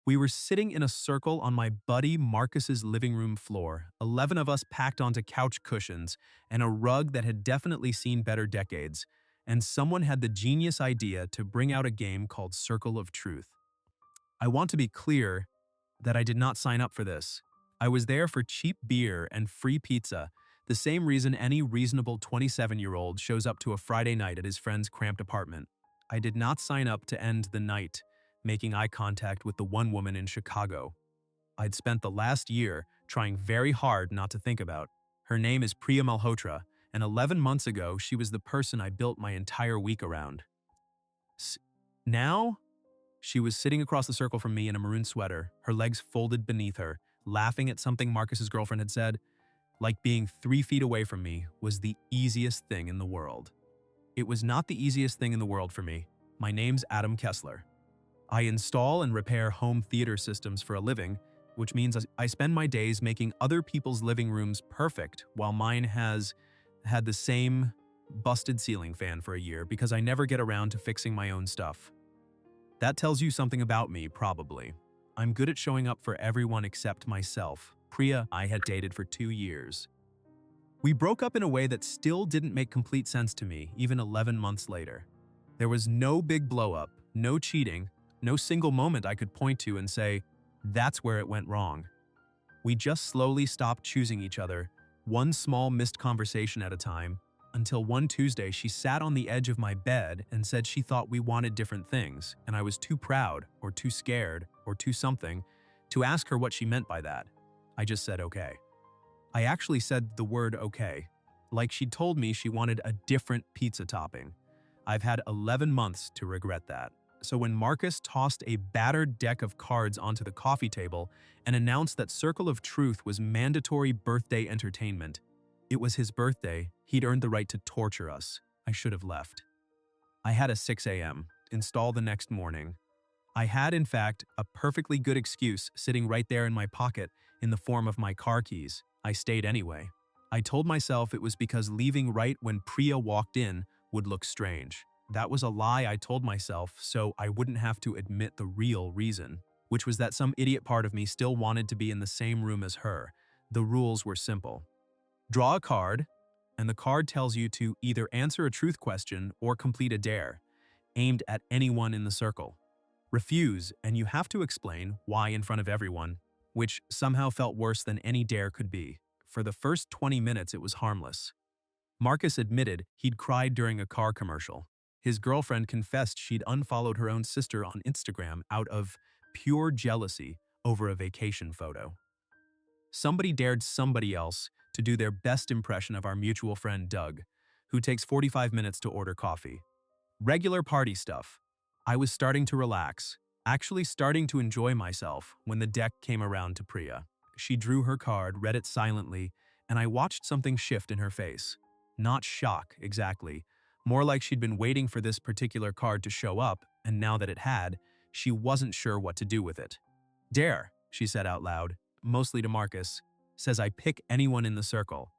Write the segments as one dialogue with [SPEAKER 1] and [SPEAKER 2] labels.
[SPEAKER 1] We were sitting in a circle on my buddy Marcus's living room floor, 11 of us packed onto couch cushions and a rug that had definitely seen better decades, and someone had the genius idea to bring out a game called Circle of Truth. I want to be clear that I did not sign up for this. I was there for cheap beer and free pizza, the same reason any reasonable 27-year-old shows up to a Friday night at his friend's cramped apartment. I did not sign up to end the night making eye contact with the one woman in Chicago I'd spent the last year trying very hard not to think about. Her name is Priya Malhotra, and 11 months ago she was the person I built my entire week around. Now? She was sitting across the circle from me in a maroon sweater, her legs folded beneath her, laughing at something Marcus's girlfriend had said. Like being 3 feet away from me was the easiest thing in the world. It was not the easiest thing in the world for me. My name's Adam Kessler. I install and repair home theater systems for a living, which means I spend my days making other people's living rooms perfect while mine has had the same busted ceiling fan for a year because I never get around to fixing my own stuff. That tells you something about me, probably. I'm good at showing up for everyone except myself. Priya, I had dated for 2 years. We broke up in a way that still didn't make complete sense to me, even 11 months later. There was no big blow-up, no cheating, no single moment I could point to and say, that's where it went wrong. We just slowly stopped choosing each other, one small missed conversation at a time, until one Tuesday she sat on the edge of my bed and said she thought we wanted different things, and I was too proud, or too scared, or too something, to ask her what she meant by that. I just said okay. I actually said the word okay, like she'd told me she wanted a different pizza topping. I've had 11 months to regret that. So when Marcus tossed a battered deck of cards onto the coffee table and announced that Circle of Truth was mandatory birthday entertainment, it was his birthday, he'd earned the right to torture us. I should have left. I had a 6 a.m. install the next morning. I had, in fact, a perfectly good excuse sitting right there in my pocket in the form of my car keys. I stayed anyway. I told myself it was because leaving right when Priya walked in would look strange. That was a lie I told myself so I wouldn't have to admit the real reason, which was that some idiot part of me still wanted to be in the same room as her. The rules were simple. Draw a card, and the card tells you to either answer a truth question or complete a dare, aimed at anyone in the circle. Refuse, and you have to explain why in front of everyone, which somehow felt worse than any dare could be. For the first 20 minutes it was harmless. Marcus admitted he'd cried during a car commercial. His girlfriend confessed she'd unfollowed her own sister on Instagram out of pure jealousy over a vacation photo. Somebody dared somebody else to do their best impression of our mutual friend Doug, who takes 45 minutes to order coffee. Regular party stuff. I was starting to relax, actually starting to enjoy myself when the deck came around to Priya. She drew her card, read it silently, and I watched something shift in her face. Not shock, exactly. More like she'd been waiting for this particular card to show up, and now that it had, she wasn't sure what to do with it. Dare, she said out loud, mostly to Marcus, says I pick anyone in the circle.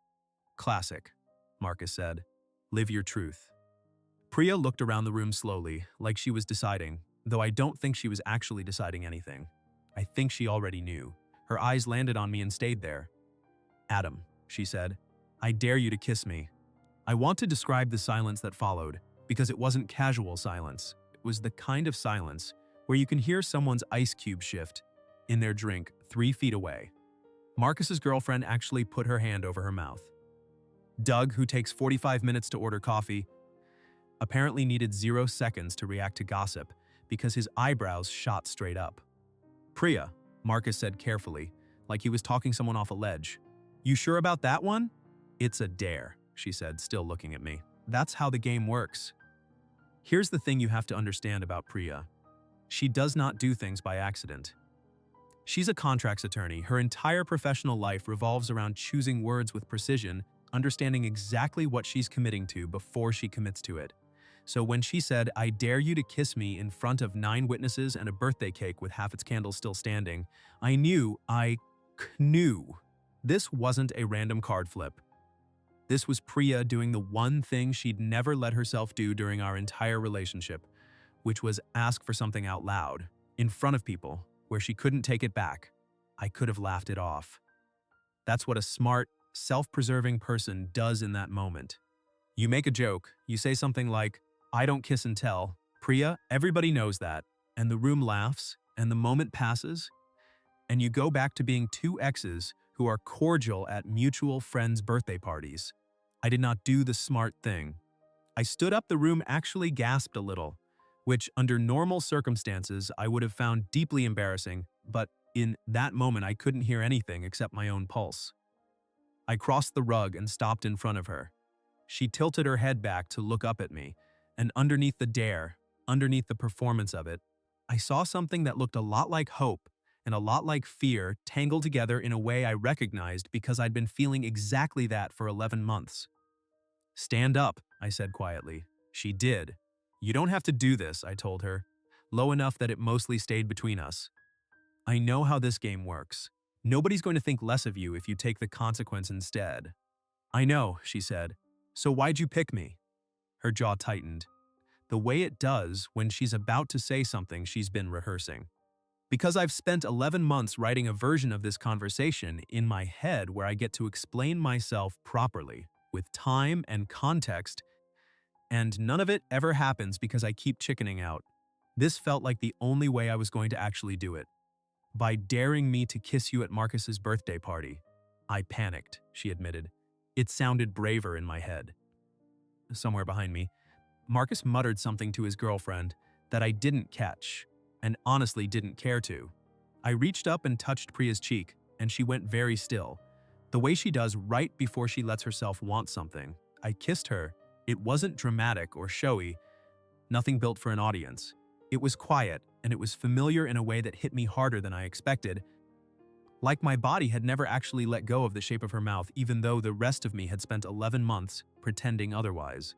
[SPEAKER 1] Classic, Marcus said. Live your truth. Priya looked around the room slowly, like she was deciding, though I don't think she was actually deciding anything. I think she already knew. Her eyes landed on me and stayed there. Adam, she said, I dare you to kiss me. I want to describe the silence that followed, because it wasn't casual silence. It was the kind of silence where you can hear someone's ice cube shift in their drink 3 feet away. Marcus's girlfriend actually put her hand over her mouth. Doug, who takes 45 minutes to order coffee, apparently needed 0 seconds to react to gossip because his eyebrows shot straight up. Priya, Marcus said carefully, like he was talking someone off a ledge. You sure about that one? It's a dare, she said, still looking at me. That's how the game works. Here's the thing you have to understand about Priya. She does not do things by accident. She's a contracts attorney. Her entire professional life revolves around choosing words with precision, understanding exactly what she's committing to before she commits to it. So when she said, I dare you to kiss me in front of 9 witnesses and a birthday cake with half its candles still standing, I knew this wasn't a random card flip. This was Priya doing the one thing she'd never let herself do during our entire relationship, which was ask for something out loud, in front of people, where she couldn't take it back. I could have laughed it off. That's what a smart, self-preserving person does in that moment. You make a joke, you say something like, "I don't kiss and tell, Priya, everybody knows that," and the room laughs, and the moment passes, and you go back to being two exes who are cordial at mutual friends' birthday parties. I did not do the smart thing. I stood up. The room actually gasped a little, which under normal circumstances I would have found deeply embarrassing, but in that moment I couldn't hear anything except my own pulse. I crossed the rug and stopped in front of her. She tilted her head back to look up at me, and underneath the dare, underneath the performance of it, I saw something that looked a lot like hope and a lot like fear tangled together in a way I recognized because I'd been feeling exactly that for 11 months. "Stand up," I said quietly. She did. "You don't have to do this," I told her, low enough that it mostly stayed between us. "I know how this game works. Nobody's going to think less of you if you take the consequence instead." "I know," she said. "So why'd you pick me?" Her jaw tightened, the way it does when she's about to say something she's been rehearsing. "Because I've spent 11 months writing a version of this conversation in my head where I get to explain myself properly, with time and context, and none of it ever happens because I keep chickening out. This felt like the only way I was going to actually do it. By daring me to kiss you at Marcus's birthday party." "I panicked," she admitted. "It sounded braver in my head." Somewhere behind me, Marcus muttered something to his girlfriend that I didn't catch, and honestly didn't care to. I reached up and touched Priya's cheek, and she went very still, the way she does right before she lets herself want something. I kissed her. It wasn't dramatic or showy, nothing built for an audience. It was quiet, and it was familiar in a way that hit me harder than I expected, like my body had never actually let go of the shape of her mouth, even though the rest of me had spent 11 months pretending otherwise.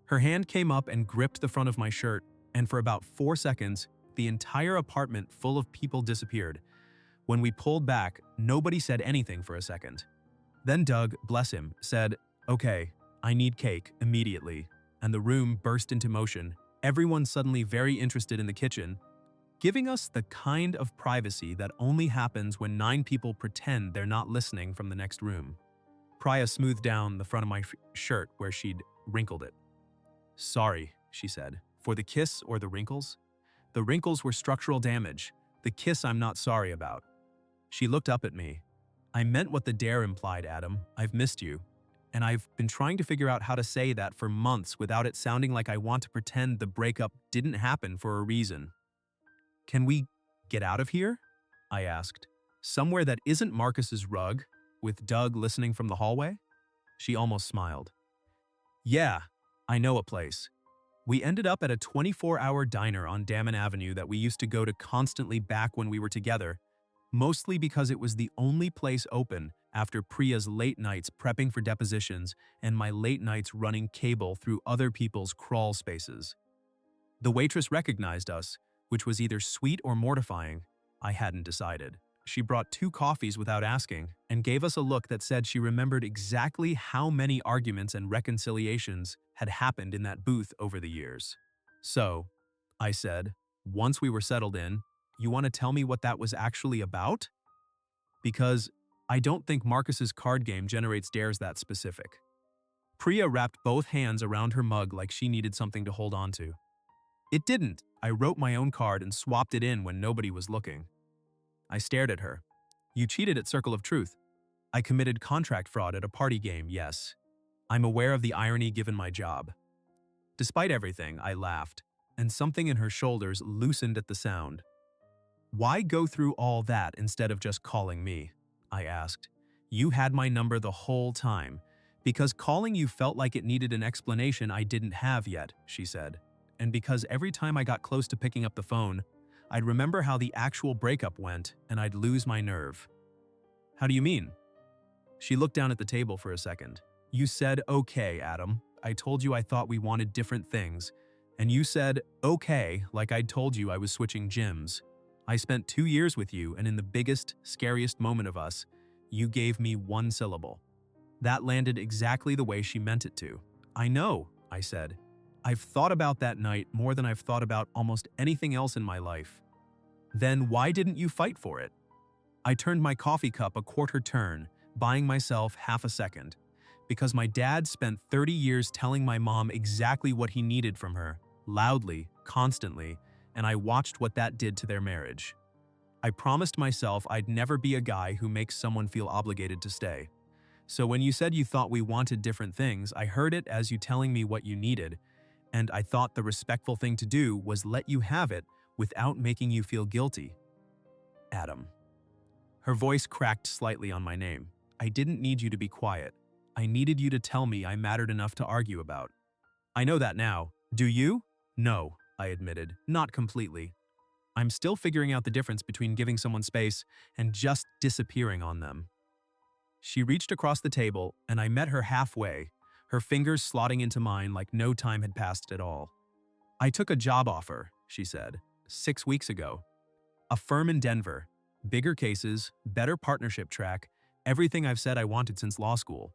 [SPEAKER 1] Her hand came up and gripped the front of my shirt, and for about 4 seconds, the entire apartment full of people disappeared. When we pulled back, nobody said anything for a second. Then Doug, bless him, said, "Okay, I need cake immediately," and the room burst into motion, everyone suddenly very interested in the kitchen, giving us the kind of privacy that only happens when 9 people pretend they're not listening from the next room. Priya smoothed down the front of my shirt where she'd wrinkled it. "Sorry," she said. "For the kiss or the wrinkles?" "The wrinkles were structural damage. The kiss I'm not sorry about." She looked up at me. "I meant what the dare implied, Adam. I've missed you. And I've been trying to figure out how to say that for months without it sounding like I want to pretend the breakup didn't happen for a reason." "Can we get out of here?" I asked. "Somewhere that isn't Marcus's rug, with Doug listening from the hallway?" She almost smiled. "Yeah, I know a place." We ended up at a 24-hour diner on Damen Avenue that we used to go to constantly back when we were together, mostly because it was the only place open after Priya's late nights prepping for depositions and my late nights running cable through other people's crawl spaces. The waitress recognized us, which was either sweet or mortifying. I hadn't decided. She brought 2 coffees without asking and gave us a look that said she remembered exactly how many arguments and reconciliations had happened in that booth over the years. "So," I said, once we were settled in, "you want to tell me what that was actually about? Because I don't think Marcus's card game generates dares that specific." Priya wrapped both hands around her mug like she needed something to hold on to. "It didn't. I wrote my own card and swapped it in when nobody was looking." I stared at her. "You cheated at Circle of Truth." "I committed contract fraud at a party game, yes. I'm aware of the irony given my job." Despite everything, I laughed, and something in her shoulders loosened at the sound. "Why go through all that instead of just calling me?" I asked. "You had my number the whole time. Because calling you felt like it needed an explanation I didn't have yet," she said. "And because every time I got close to picking up the phone, I'd remember how the actual breakup went and I'd lose my nerve." "How do you mean?" She looked down at the table for a second. "You said, 'Okay, Adam.' I told you I thought we wanted different things. And you said, 'Okay,' like I'd told you I was switching gyms. I spent 2 years with you, and in the biggest, scariest moment of us, you gave me 1 syllable. That landed exactly the way she meant it to." "I know," I said. "I've thought about that night more than I've thought about almost anything else in my life." Then why didn't you fight for it? I turned my coffee cup a quarter turn, buying myself half a second. Because my dad spent 30 years telling my mom exactly what he needed from her, loudly, constantly, and I watched what that did to their marriage. I promised myself I'd never be a guy who makes someone feel obligated to stay. So when you said you thought we wanted different things, I heard it as you telling me what you needed, and I thought the respectful thing to do was let you have it without making you feel guilty. Adam. Her voice cracked slightly on my name. I didn't need you to be quiet. I needed you to tell me I mattered enough to argue about. I know that now. Do you? No, I admitted, not completely. I'm still figuring out the difference between giving someone space and just disappearing on them. She reached across the table, and I met her halfway, her fingers slotting into mine like no time had passed at all. I took a job offer, she said, 6 weeks ago. A firm in Denver. Bigger cases, better partnership track, everything I've said I wanted since law school.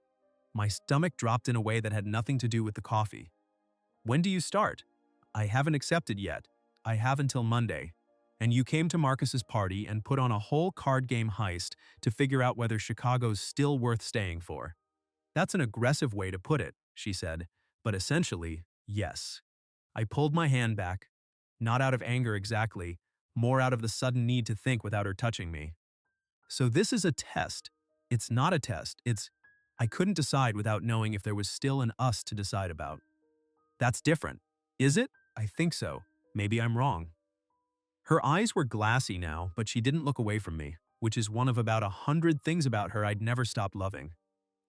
[SPEAKER 1] My stomach dropped in a way that had nothing to do with the coffee. When do you start? I haven't accepted yet. I have until Monday. And you came to Marcus's party and put on a whole card game heist to figure out whether Chicago's still worth staying for. That's an aggressive way to put it, she said, but essentially, yes. I pulled my hand back, not out of anger exactly, more out of the sudden need to think without her touching me. So this is a test. It's not a test, I couldn't decide without knowing if there was still an us to decide about. That's different. Is it? I think so. Maybe I'm wrong. Her eyes were glassy now, but she didn't look away from me, which is one of about 100 things about her I'd never stopped loving.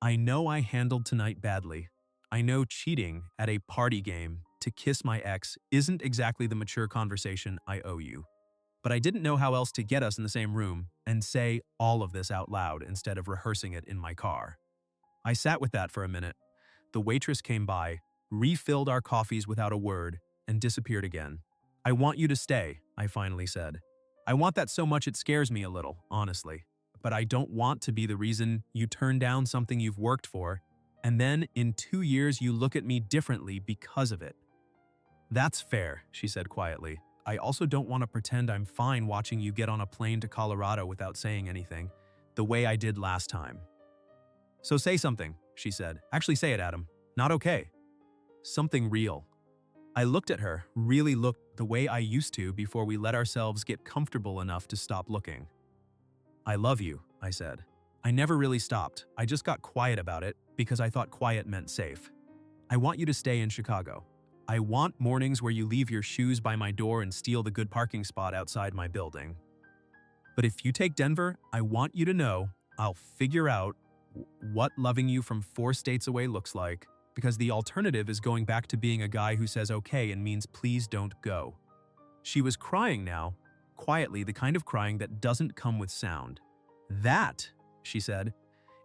[SPEAKER 1] I know I handled tonight badly. I know cheating at a party game to kiss my ex isn't exactly the mature conversation I owe you. But I didn't know how else to get us in the same room and say all of this out loud instead of rehearsing it in my car. I sat with that for a minute. The waitress came by, refilled our coffees without a word, and disappeared again. I want you to stay, I finally said. I want that so much it scares me a little, honestly. But I don't want to be the reason you turn down something you've worked for, and then in 2 years you look at me differently because of it. That's fair, she said quietly. I also don't want to pretend I'm fine watching you get on a plane to Colorado without saying anything, the way I did last time. So say something, she said. Actually say it, Adam. Not okay. Something real. I looked at her, really looked the way I used to before we let ourselves get comfortable enough to stop looking. I love you, I said. I never really stopped. I just got quiet about it because I thought quiet meant safe. I want you to stay in Chicago. I want mornings where you leave your shoes by my door and steal the good parking spot outside my building. But if you take Denver, I want you to know I'll figure out what loving you from 4 states away looks like, because the alternative is going back to being a guy who says okay and means please don't go. She was crying now, quietly, the kind of crying that doesn't come with sound. That, she said,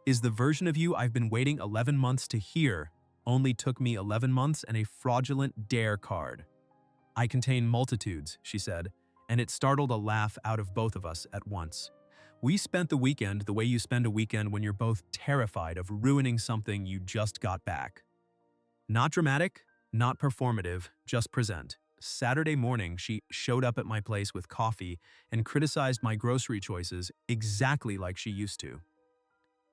[SPEAKER 1] is the version of you I've been waiting 11 months to hear. Only took me 11 months and a fraudulent dare card. I contain multitudes, she said, and it startled a laugh out of both of us at once. We spent the weekend the way you spend a weekend when you're both terrified of ruining something you just got back. Not dramatic, not performative, just present. Saturday morning, she showed up at my place with coffee and criticized my grocery choices exactly like she used to.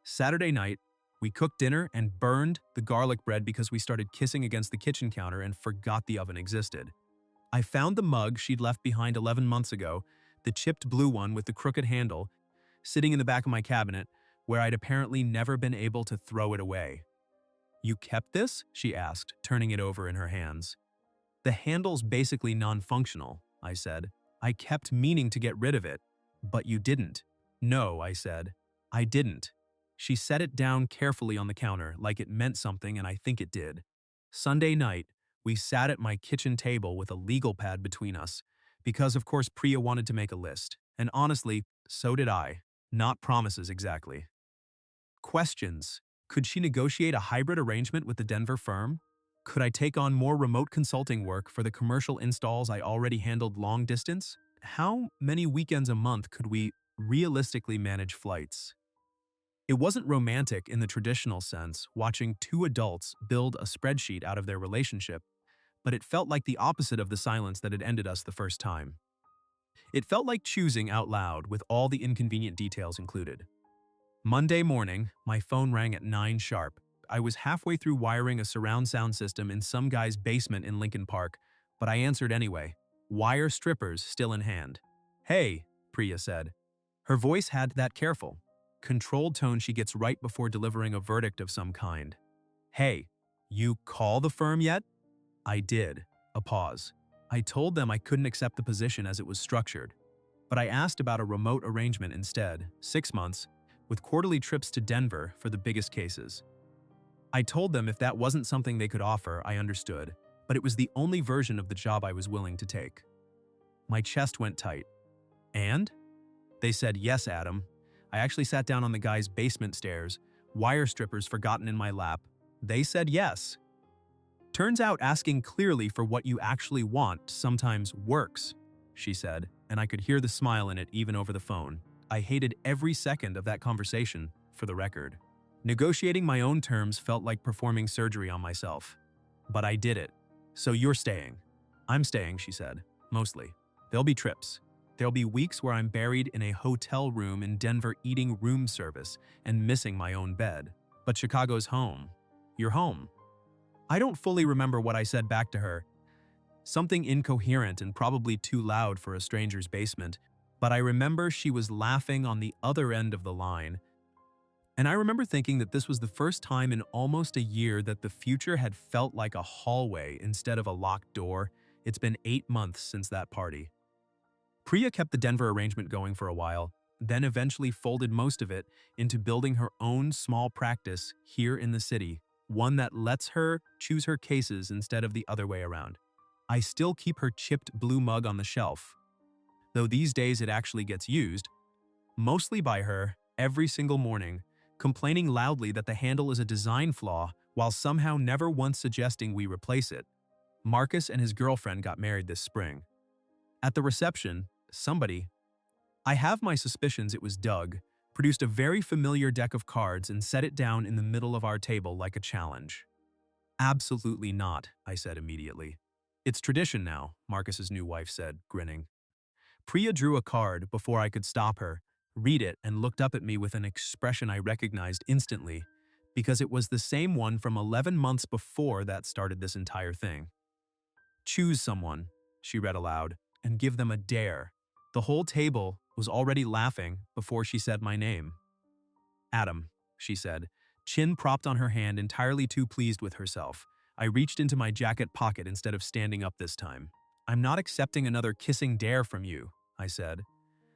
[SPEAKER 1] Saturday night, we cooked dinner and burned the garlic bread because we started kissing against the kitchen counter and forgot the oven existed. I found the mug she'd left behind 11 months ago, the chipped blue one with the crooked handle, sitting in the back of my cabinet, where I'd apparently never been able to throw it away. You kept this? She asked, turning it over in her hands. The handle's basically non-functional, I said. I kept meaning to get rid of it, but you didn't. No, I said. I didn't. She set it down carefully on the counter, like it meant something, and I think it did. Sunday night, we sat at my kitchen table with a legal pad between us, because of course Priya wanted to make a list, and honestly, so did I. Not promises exactly. Questions. Could she negotiate a hybrid arrangement with the Denver firm? Could I take on more remote consulting work for the commercial installs I already handled long distance? How many weekends a month could we realistically manage flights? It wasn't romantic in the traditional sense, watching 2 adults build a spreadsheet out of their relationship, but it felt like the opposite of the silence that had ended us the first time. It felt like choosing out loud with all the inconvenient details included. Monday morning, my phone rang at 9 sharp. I was halfway through wiring a surround sound system in some guy's basement in Lincoln Park, but I answered anyway, wire strippers still in hand. "Hey," Priya said. Her voice had that careful, controlled tone she gets right before delivering a verdict of some kind. "Hey, you call the firm yet?" I did. A pause. I told them I couldn't accept the position as it was structured, but I asked about a remote arrangement instead, 6 months, with quarterly trips to Denver for the biggest cases. I told them if that wasn't something they could offer, I understood, but it was the only version of the job I was willing to take. My chest went tight. "And?" They said, "Yes, Adam." I actually sat down on the guy's basement stairs, wire strippers forgotten in my lap. They said yes. "Turns out asking clearly for what you actually want sometimes works," she said, and I could hear the smile in it even over the phone. I hated every second of that conversation, for the record. Negotiating my own terms felt like performing surgery on myself. But I did it. "So you're staying." "I'm staying," she said. "Mostly. There'll be trips. There'll be weeks where I'm buried in a hotel room in Denver eating room service and missing my own bed. But Chicago's home. You're home." I don't fully remember what I said back to her. Something incoherent and probably too loud for a stranger's basement, but I remember she was laughing on the other end of the line. And I remember thinking that this was the first time in almost a year that the future had felt like a hallway instead of a locked door. It's been 8 months since that party. Priya kept the Denver arrangement going for a while, then eventually folded most of it into building her own small practice here in the city, one that lets her choose her cases instead of the other way around. I still keep her chipped blue mug on the shelf, though these days it actually gets used, mostly by her, every single morning, complaining loudly that the handle is a design flaw while somehow never once suggesting we replace it. Marcus and his girlfriend got married this spring. At the reception, somebody, I have my suspicions it was Doug, produced a very familiar deck of cards and set it down in the middle of our table like a challenge. "Absolutely not," I said immediately. "It's tradition now," Marcus's new wife said, grinning. Priya drew a card before I could stop her, read it, and looked up at me with an expression I recognized instantly, because it was the same one from 11 months before that started this entire thing. "Choose someone," she read aloud, "and give them a dare." The whole table was already laughing before she said my name. "Adam," she said, chin propped on her hand, entirely too pleased with herself. I reached into my jacket pocket instead of standing up this time. "I'm not accepting another kissing dare from you," I said.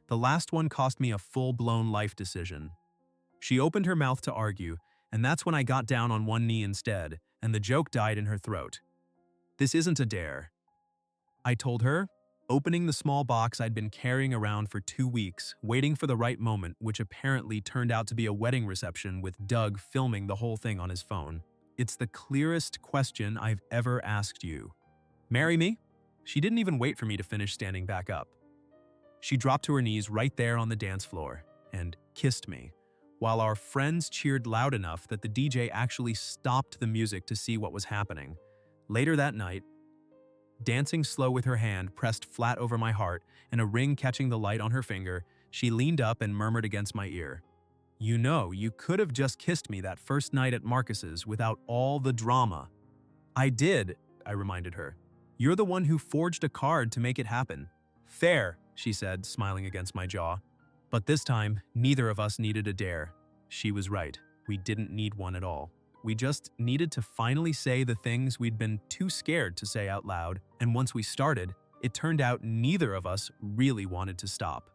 [SPEAKER 1] "The last one cost me a full-blown life decision." She opened her mouth to argue, and that's when I got down on one knee instead, and the joke died in her throat. "This isn't a dare," I told her, opening the small box I'd been carrying around for 2 weeks, waiting for the right moment, which apparently turned out to be a wedding reception with Doug filming the whole thing on his phone. "It's the clearest question I've ever asked you. Marry me?" She didn't even wait for me to finish standing back up. She dropped to her knees right there on the dance floor and kissed me, while our friends cheered loud enough that the DJ actually stopped the music to see what was happening. Later that night, dancing slow with her hand pressed flat over my heart and a ring catching the light on her finger, she leaned up and murmured against my ear, "You know, you could have just kissed me that first night at Marcus's without all the drama." "I did," I reminded her. "You're the one who forged a card to make it happen." "Fair," she said, smiling against my jaw. But this time, neither of us needed a dare. She was right. We didn't need one at all. We just needed to finally say the things we'd been too scared to say out loud, and once we started, it turned out neither of us really wanted to stop.